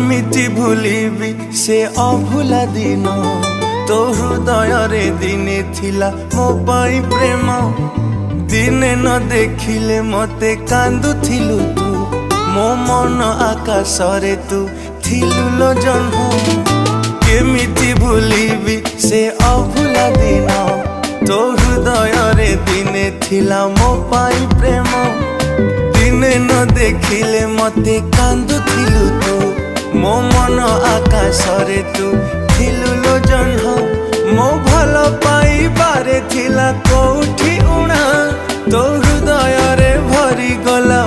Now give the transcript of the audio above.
केमिति भूलिबी से अभुला दिन तो हृदय रे दिने थिला मो पाई प्रेम दिने न देखिले मते कांदुथिलु तू मो मन आकाश रे तू थिलु लो जन्म केमिति भूलिबी से अभुला दिन तो हृदय रे दिने थिला मो पाई प्रेम दिने न देखिले मते कांदुथिलु तू मो मन आकाश रे तू थिलु लो जन्म मो भल पाइबारे थिला कोठी उणा तो हृदय रे भरी गला।